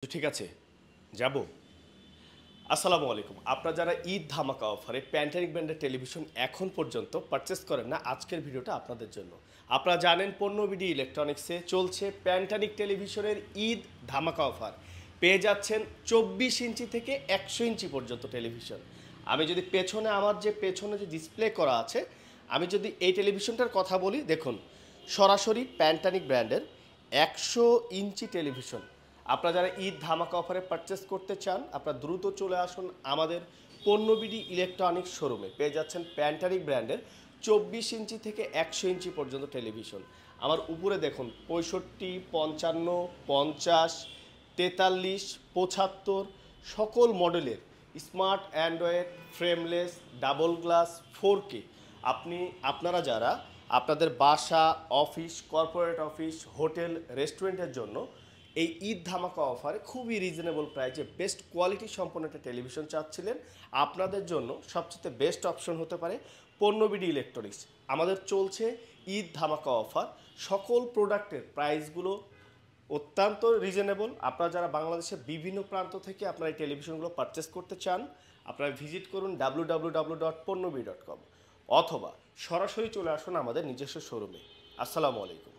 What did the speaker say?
তো ঠিক আছে, যাব। আসসালামু আলাইকুম। আপনারা যারা ঈদ ধামাকা অফারে প্যান্টানিক ব্র্যান্ডের টেলিভিশন এখন পর্যন্ত পারচেস করেন না, আজকের ভিডিওটা আপনাদের জন্য। আপনারা জানেন পণ্যবিডি ইলেকট্রনিক্সে চলছে প্যান্টানিক টেলিভিশনের ঈদ ধামাকা অফার। পেয়ে যাচ্ছেন 24 ইঞ্চি থেকে 100 ইঞ্চি পর্যন্ত টেলিভিশন। আমি যদি আমার যে পেছনে যে ডিসপ্লে করা আছে, আমি যদি এই টেলিভিশনটার কথা বলি, দেখুন সরাসরি প্যান্টানিক ব্র্যান্ডের 100 ইঞ্চি টেলিভিশন। আপনারা যারা ঈদ ধামাকা অফারে পারচেস করতে চান, আপনারা দ্রুত চলে আসুন আমাদের পণ্যবিডি ইলেকট্রনিক্স শোরুমে। পেয়ে যাচ্ছেন প্যান্টানিক ব্র্যান্ডের 24 ইঞ্চি থেকে 100 ইঞ্চি পর্যন্ত টেলিভিশন। আমার উপরে দেখুন 65, 55, 50, 43, 75 সকল মডেলের smart Android frameless double glass 4K। আপনারা যারা আপনাদের বাসা, অফিস, কর্পোরেট অফিস, হোটেল, রেস্টুরেন্টের জন্য এই ঈদ ধামাকা অফারে খুবই রিজনেবল প্রাইসে বেস্ট কোয়ালিটি সম্পন্ন একটা টেলিভিশন চাচ্ছিলেন, আপনাদের জন্য সবচেয়ে বেস্ট অপশন হতে পারে পণ্যবিডি ইলেকট্রনিক্স। আমাদের চলছে ঈদ ধামাকা অফার, সকল প্রোডাক্টের প্রাইসগুলো অত্যন্ত রিজনেবল। আপনারা যারা বাংলাদেশের বিভিন্ন প্রান্ত থেকে আপনারা এই টেলিভিশনগুলো পারচেস করতে চান, আপনারা ভিজিট করুন www.ponnobidi.com অথবা সরাসরি চলে আসুন আমাদের নিজস্ব শোরুমে। আসসালামু আলাইকুম।